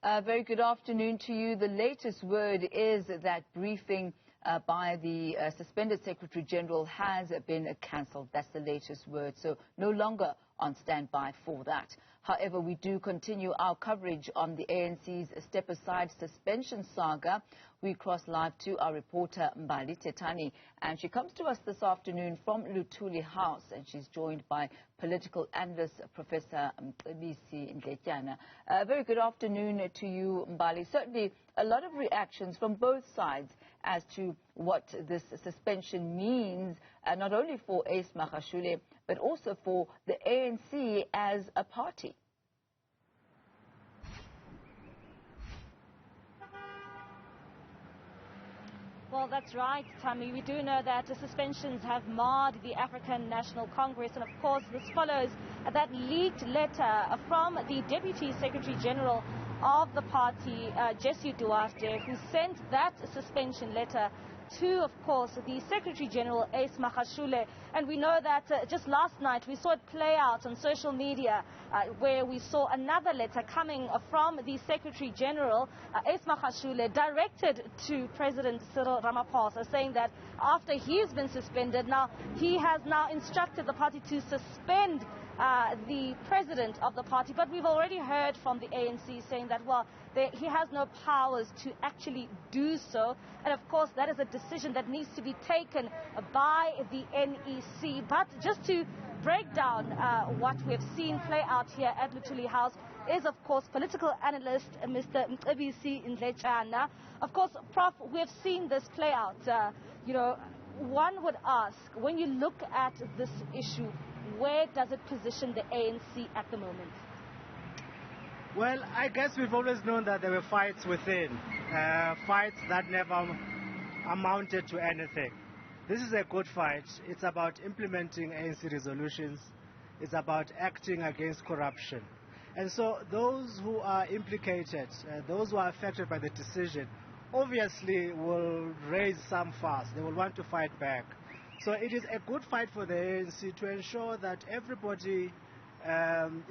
Very good afternoon to you. The latest word is that briefing by the suspended Secretary General has been cancelled. That's the latest word. So no longer on standby for that. However, we do continue our coverage on the ANC's step-aside suspension saga. We cross live to our reporter Mbali Thethani, and she comes to us this afternoon from Luthuli House, and she's joined by political analyst Professor Mcebisi Ndletyana. Very good afternoon to you, Mbali. Certainly a lot of reactions from both sides as to what this suspension means, not only for Ace Magashule, but also for the ANC as a party. Well, that's right, Tammy. We do know that the suspensions have marred the African National Congress, and of course this follows that leaked letter from the Deputy Secretary General of the party, Jesse Duarte, who sent that suspension letter to, of course, the Secretary General, Ace Magashule. And we know that just last night we saw it play out on social media where we saw another letter coming from the Secretary General, Ace Magashule, directed to President Cyril Ramaphosa, saying that after he's been suspended, now he has now instructed the party to suspend the president of the party. But we've already heard from the ANC saying that, well, he has no powers to actually do so. And of course, that is a decision that needs to be taken by the NEC. But just to break down what we've seen play out here at Luthuli House is, of course, political analyst Mr. Mcebisi Ndletyana. Of course, Prof, we've seen this play out. One would ask, when you look at this issue, where does it position the ANC at the moment? Well, I guess we've always known that there were fights within, fights that never amounted to anything. This is a good fight. It's about implementing ANC resolutions. It's about acting against corruption. And so those who are implicated, those who are affected by the decision, obviously will raise some fuss. They will want to fight back. So it is a good fight for the ANC to ensure that everybody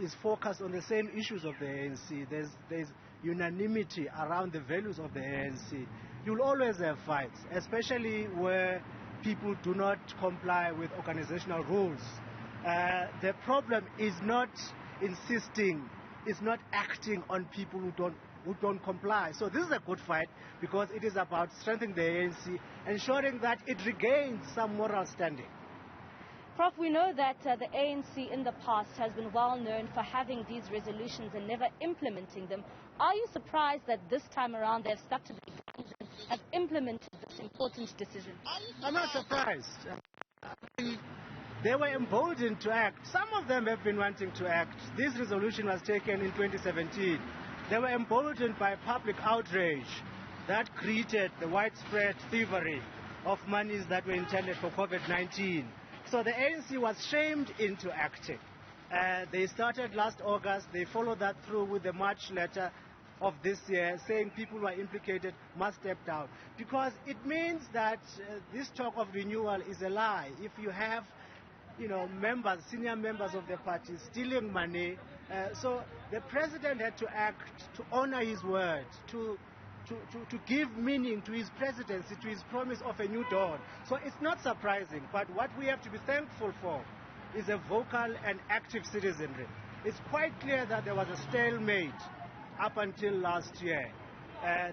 is focused on the same issues of the ANC. There's unanimity around the values of the ANC. You'll always have fights, especially where people do not comply with organizational rules. The problem is not insisting, is not acting on people who don't comply. So this is a good fight because it is about strengthening the ANC, ensuring that it regains some moral standing. Prof, we know that the ANC in the past has been well known for having these resolutions and never implementing them. Are you surprised that this time around they've stuck to the guns and have implemented this important decision? I'm not surprised. They were emboldened to act. Some of them have been wanting to act. This resolution was taken in 2017. They were emboldened by public outrage that created the widespread thievery of monies that were intended for COVID-19. So the ANC was shamed into acting. They started last August. They followed that through with the March letter of this year saying people who are implicated must step down. Because it means that this talk of renewal is a lie. If you have members, senior members of the party stealing money. So the president had to act to honor his word, to give meaning to his presidency, to his promise of a new dawn. So it's not surprising, but what we have to be thankful for is a vocal and active citizenry. It's quite clear that there was a stalemate up until last year.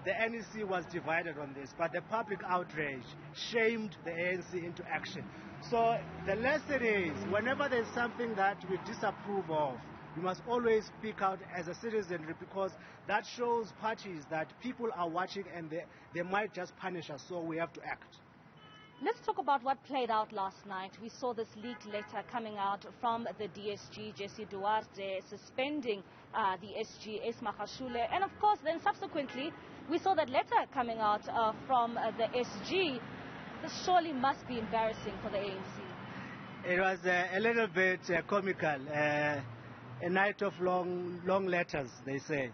The NEC was divided on this, but the public outrage shamed the ANC into action. So the lesson is, whenever there's something that we disapprove of, we must always speak out as a citizenry, because that shows parties that people are watching and they might just punish us, so we have to act. Let's talk about what played out last night. We saw this leaked letter coming out from the DSG, Jesse Duarte, suspending the SG, Ace Magashule. And of course, then subsequently, we saw that letter coming out from the SG. This surely must be embarrassing for the ANC. It was a little bit comical. A night of long letters, they say.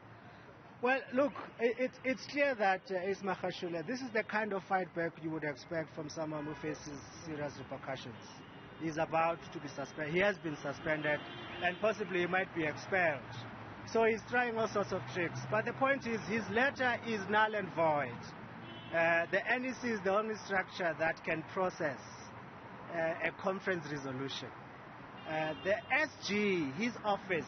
Well, look, it's clear that Ace Magashule, this is the kind of fight back you would expect from someone who faces serious repercussions. He's about to be suspended. He has been suspended, and possibly he might be expelled. So he's trying all sorts of tricks. But the point is, his letter is null and void. The NEC is the only structure that can process a conference resolution. The SG, his office,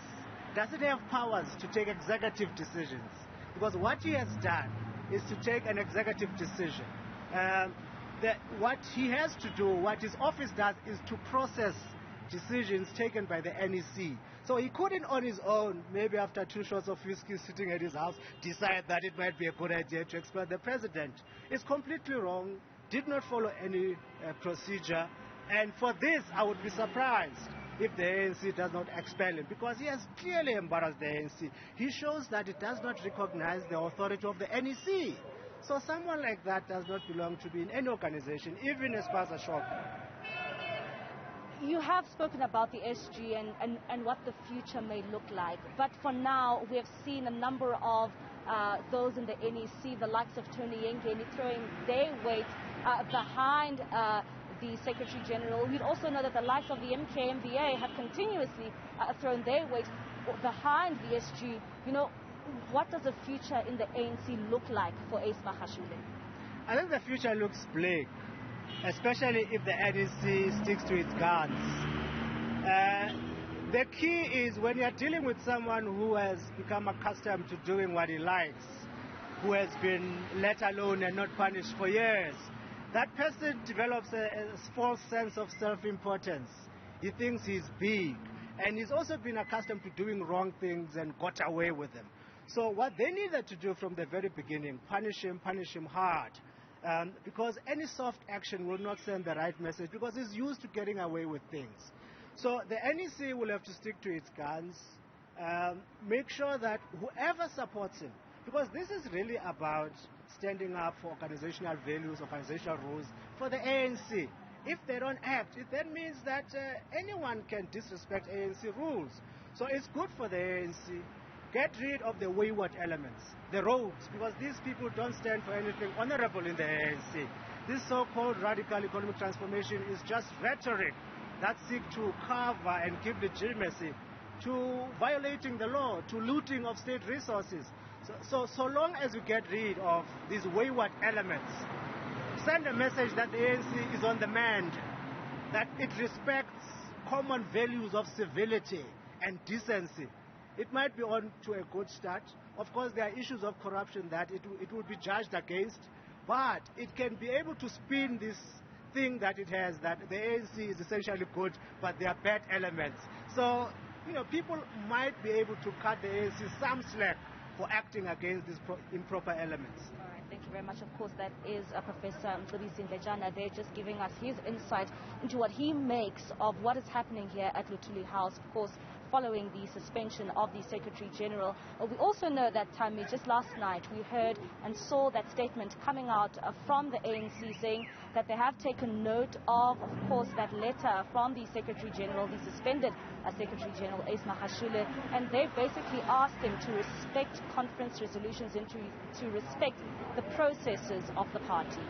doesn't have powers to take executive decisions, because what he has done is to take an executive decision. What he has to do, what his office does, is to process decisions taken by the NEC. So he couldn't on his own, maybe after 2 shots of whiskey sitting at his house, decide that it might be a good idea to expel the president. It's completely wrong, did not follow any procedure, and for this I would be surprised if the ANC does not expel him, because he has clearly embarrassed the ANC. He shows that it does not recognize the authority of the NEC. So someone like that does not belong to be in any organization, even as far as shop. You have spoken about the SG and what the future may look like. But for now, we have seen a number of those in the NEC, the likes of Tony Yengeni, throwing their weight behind the Secretary General. We'd also know that the likes of the MKMVA have continuously thrown their weight behind the SG. You know, what does the future in the ANC look like for Ace Magashule? I think the future looks bleak, especially if the NEC sticks to its guns. The key is when you're dealing with someone who has become accustomed to doing what he likes, who has been let alone and not punished for years, that person develops a false sense of self-importance. He thinks he's big, and he's also been accustomed to doing wrong things and got away with them. So what they needed to do from the very beginning, punish him hard. Because any soft action will not send the right message, because he's used to getting away with things. So the NEC will have to stick to its guns, make sure that whoever supports him, because this is really about standing up for organizational values, organizational rules for the ANC. If they don't act, it then means that anyone can disrespect ANC rules. So it's good for the ANC. Get rid of the wayward elements, the rogues, because these people don't stand for anything honorable in the ANC. This so-called radical economic transformation is just rhetoric that seeks to cover and give legitimacy to violating the law, to looting of state resources. So long as we get rid of these wayward elements, send a message that the ANC is on the mend, that it respects common values of civility and decency, it might be on to a good start. Of course, there are issues of corruption that it will be judged against, but it can be able to spin this thing that it has, that the ANC is essentially good, but there are bad elements. So, you know, people might be able to cut the ANC some slack for acting against these improper elements. All right, thank you very much. Of course, that is Professor Mcebisi Ndletyana. They're just giving us his insight into what he makes of what is happening here at Luthuli House, of course, following the suspension of the Secretary General. We also know that, Tammy, just last night we heard and saw that statement coming out from the ANC saying that they have taken note of course, that letter from the Secretary General, the suspended Secretary General Ace Magashule, and they basically asked him to respect conference resolutions and to respect the processes of the party.